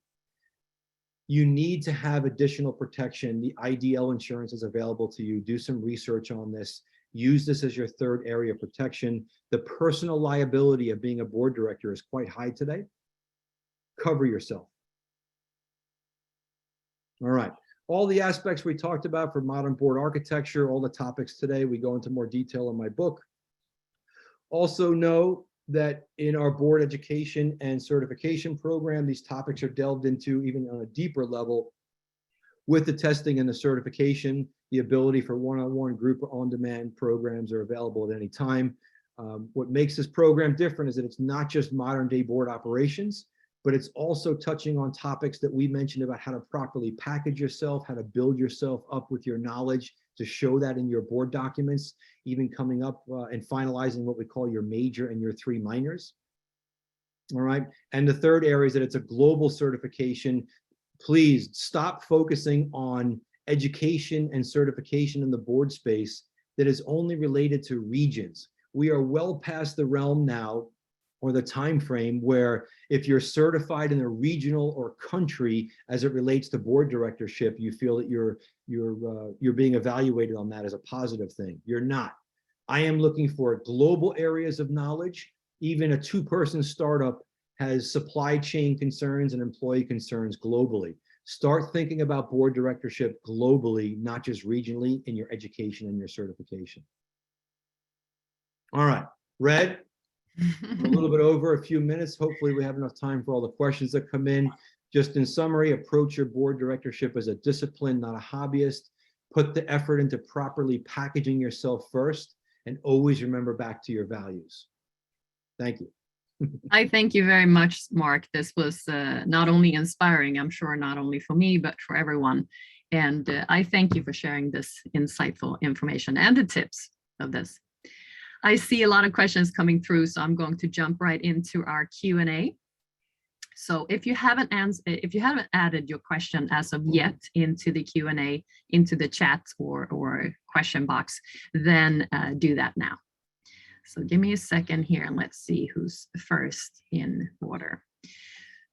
You need to have additional protection. The IDL insurance is available to you. Do some research on this. Use this as your 3rd area of protection. The personal liability of being a board director is quite high today. Cover yourself. All right. All the aspects we talked about for modern board architecture, all the topics today, we go into more detail in my book. Also know that in our board education and certification program, these topics are delved into even on a deeper level with the testing and the certification. The ability for one-on-one group or on-demand programs are available at any time. What makes this program different is that it's not just modern day board operations, but it's also touching on topics that we mentioned about how to properly package yourself, how to build yourself up with your knowledge to show that in your board documents, even coming up and finalizing what we call your major and your 3 minors. All right. And the third area is that it's a global certification. Please stop focusing on education and certification in the board space that is only related to regions. We are well past the realm now, or the time frame, where if you're certified in a regional or country as it relates to board directorship, you feel that you're being evaluated on that as a positive thing. You're not. I am looking for global areas of knowledge. Even a 2-person startup has supply chain concerns and employee concerns globally. Start thinking about board directorship globally, not just regionally, in your education and your certification. All right, Red, a little bit over a few minutes. Hopefully we have enough time for all the questions that come in. Just in summary, approach your board directorship as a discipline, not a hobbyist. Put the effort into properly packaging yourself first, and always remember back to your values. Thank you. I thank you very much, Mark. This was not only inspiring, I'm sure not only for me, but for everyone. And I thank you for sharing this insightful information and the tips of this. I see a lot of questions coming through, so I'm going to jump right into our Q&A. So if you haven't added your question as of yet into the Q&A, into the chat or question box, then do that now. So give me a second here and let's see who's first in order.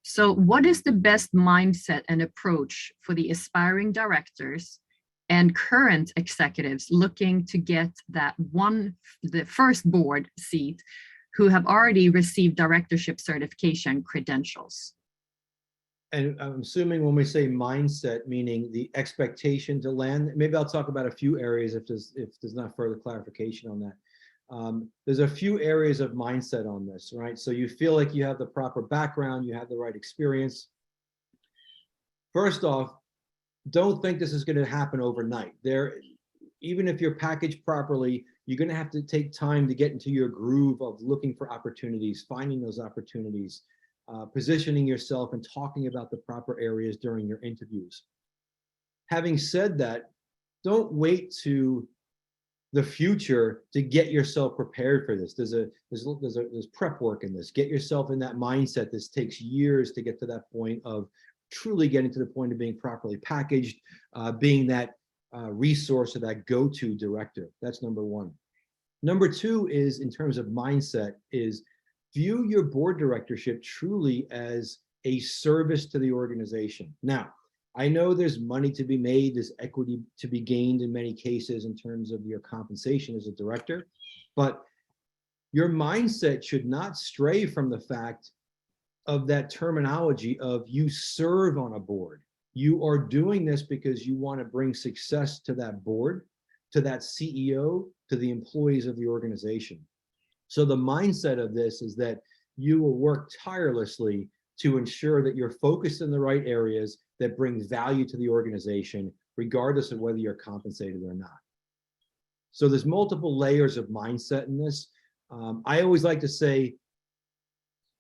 So what is the best mindset and approach for the aspiring directors and current executives looking to get the first board seat who have already received directorship certification credentials? And I'm assuming when we say mindset, meaning the expectation to land, maybe I'll talk about a few areas if there's not further clarification on that. There's a few areas of mindset on this, right? So you feel like you have the proper background, you have the right experience. First off, don't think this is going to happen overnight. Even if you're packaged properly, you're going to have to take time to get into your groove of looking for opportunities, finding those opportunities, positioning yourself and talking about the proper areas during your interviews. Having said that, don't wait to the future to get yourself prepared for this. There's prep work in this. Get yourself in that mindset. This takes years to get to that point of truly getting to the point of being properly packaged, being that resource or that go-to director. That's number one. Number two is, in terms of mindset, is view your board directorship truly as a service to the organization. Now, I know there's money to be made, there's equity to be gained in many cases in terms of your compensation as a director, but your mindset should not stray from the fact of that terminology of you serve on a board. You are doing this because you want to bring success to that board, to that CEO, to the employees of the organization. So the mindset of this is that you will work tirelessly to ensure that you're focused in the right areas that bring value to the organization, regardless of whether you're compensated or not. So there's multiple layers of mindset in this. I always like to say,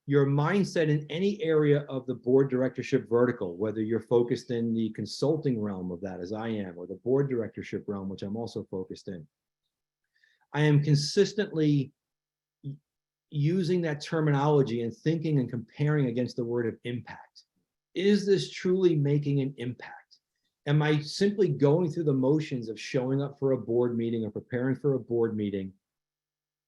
your mindset in any area of the board directorship vertical, whether you're focused in the consulting realm of that, as I am, or the board directorship realm, which I'm also focused in, I am consistently using that terminology and thinking and comparing against the word of impact. Is this truly making an impact? Am I simply going through the motions of showing up for a board meeting or preparing for a board meeting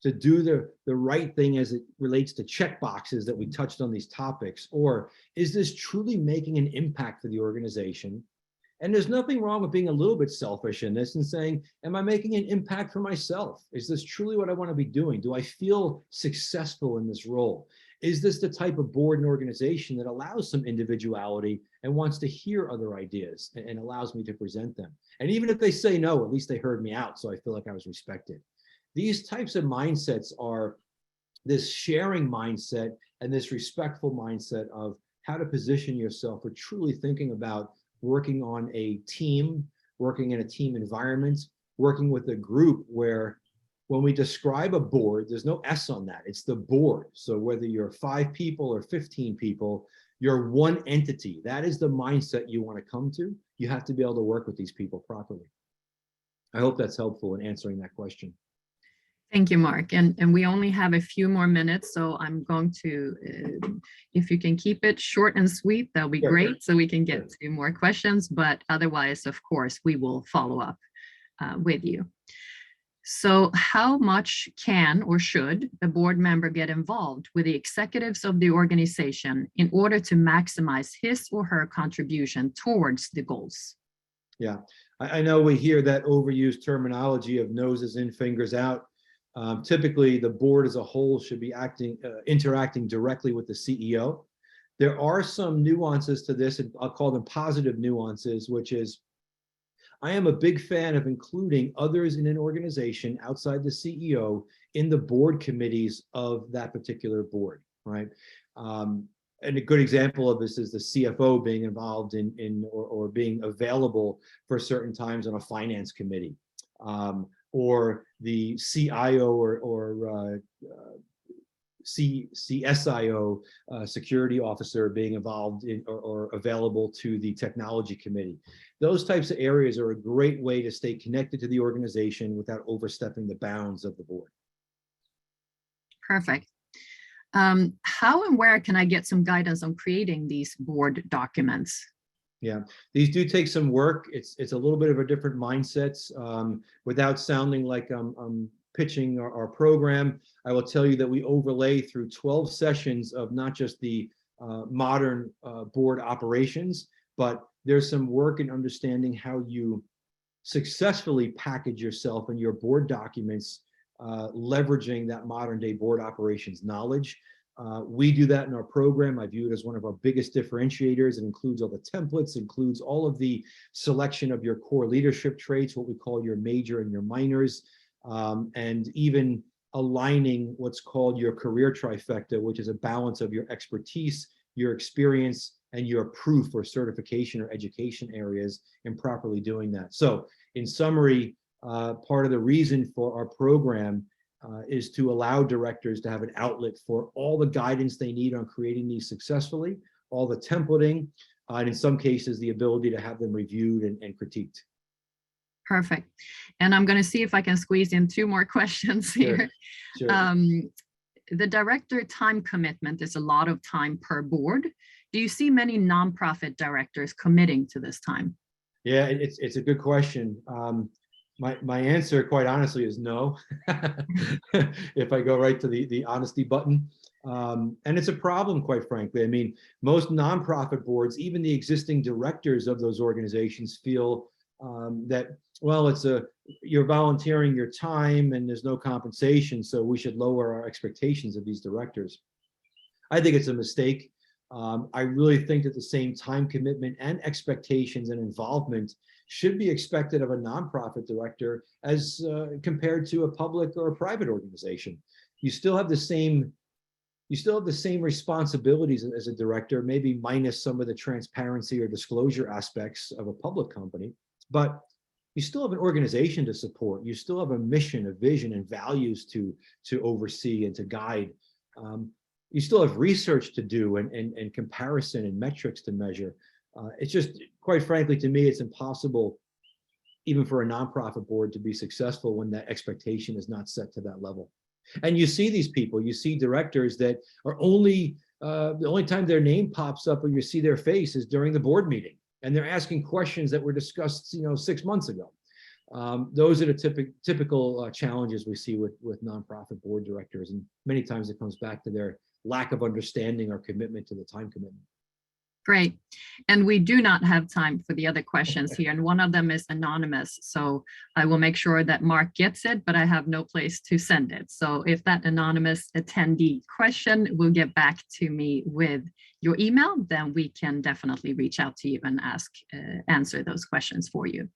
to do the right thing as it relates to check boxes that we touched on these topics? Or is this truly making an impact for the organization? And there's nothing wrong with being a little bit selfish in this and saying, am I making an impact for myself? Is this truly what I want to be doing? Do I feel successful in this role? Is this the type of board and organization that allows some individuality and wants to hear other ideas and allows me to present them? And even if they say no, at least they heard me out, so I feel like I was respected. These types of mindsets are this sharing mindset and this respectful mindset of how to position yourself for truly thinking about working on a team, working in a team environment, working with a group where when we describe a board, there's no S on that, it's the board. So whether you're 5 people or 15 people, you're one entity. That is the mindset you want to come to. You have to be able to work with these people properly. I hope that's helpful in answering that question. Thank you, Mark. And we only have a few more minutes, so I'm going to, if you can keep it short and sweet, that'll be great, so we can get to more questions. But otherwise, of course, we will follow up with you. So how much can or should a board member get involved with the executives of the organization in order to maximize his or her contribution towards the goals? Yeah, I know we hear that overused terminology of noses in, fingers out. Typically, the board as a whole should be interacting directly with the CEO. There are some nuances to this, and I'll call them positive nuances, which is I am a big fan of including others in an organization outside the CEO in the board committees of that particular board, right? And a good example of this is the CFO being involved or being available for certain times on a finance committee, or the CIO or CSIO security officer being involved in or available to the technology committee. Those types of areas are a great way to stay connected to the organization without overstepping the bounds of the board. Perfect. How and where can I get some guidance on creating these board documents? Yeah, these do take some work. It's a little bit of a different mindset. Without sounding like I'm pitching our program, I will tell you that we overlay through 12 sessions of not just the modern board operations, but there's some work in understanding how you successfully package yourself in your board documents, leveraging that modern day board operations knowledge. We do that in our program. I view it as one of our biggest differentiators. It includes all the templates, includes all of the selection of your core leadership traits, what we call your major and your minors, and even aligning what's called your career trifecta, which is a balance of your expertise, your experience, and your proof or certification or education areas, and properly doing that. So in summary, part of the reason for our program is to allow directors to have an outlet for all the guidance they need on creating these successfully, all the templating, and in some cases, the ability to have them reviewed and critiqued. Perfect. And I'm going to see if I can squeeze in 2 more questions here. Sure. Sure. The director time commitment is a lot of time per board. Do you see many nonprofit directors committing to this time? Yeah, it's a good question. My answer, quite honestly, is no. If I go right to the honesty button. And it's a problem, quite frankly. I mean, most nonprofit boards, even the existing directors of those organizations, feel that, well, you're volunteering your time and there's no compensation, so we should lower our expectations of these directors. I think it's a mistake. I really think that the same time commitment and expectations and involvement should be expected of a nonprofit director as compared to a public or a private organization. You still have the same responsibilities as a director, maybe minus some of the transparency or disclosure aspects of a public company, but you still have an organization to support. You still have a mission, a vision, and values to oversee and to guide. You still have research to do and comparison and metrics to measure. It's just, quite frankly, to me, it's impossible even for a nonprofit board to be successful when that expectation is not set to that level. And you see these people, you see directors that are the only time their name pops up or you see their face is during the board meeting. And they're asking questions that were discussed, 6 months ago. Those are the typical challenges we see with nonprofit board directors. And many times it comes back to their lack of understanding or commitment to the time commitment. Great. And we do not have time for the other questions here. And one of them is anonymous. So I will make sure that Mark gets it, but I have no place to send it. So if that anonymous attendee question will get back to me with your email, then we can definitely reach out to you and answer those questions for you.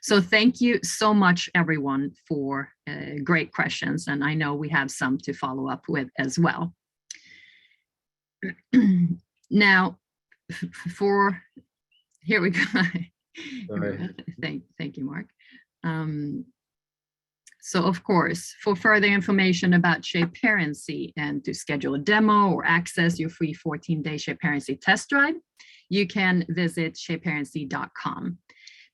So thank you so much, everyone, for great questions. And I know we have some to follow up with as well. Now, here we go. Thank you, Mark. So of course, for further information about Shapeparency and to schedule a demo or access your free 14-day Shapeparency test drive, you can visit Shapeparency.com.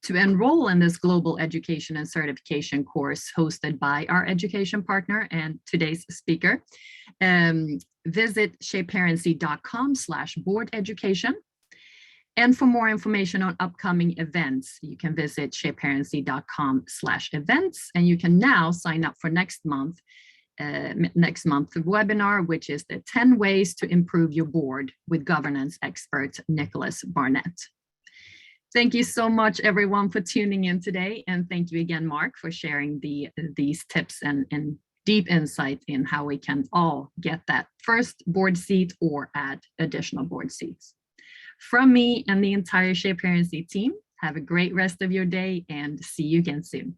To enroll in this global education and certification course hosted by our education partner and today's speaker, visit Shapeparency.com/boardeducation. And for more information on upcoming events, you can visit Shapeparency.com/events, and you can now sign up for next month's webinar, which is the 10 ways to improve your board with governance expert Nicholas Barnett. Thank you so much, everyone, for tuning in today. And thank you again, Mark, for sharing these tips and deep insight in how we can all get that first board seat or add additional board seats. From me and the entire Shapeparency team, have a great rest of your day and see you again soon.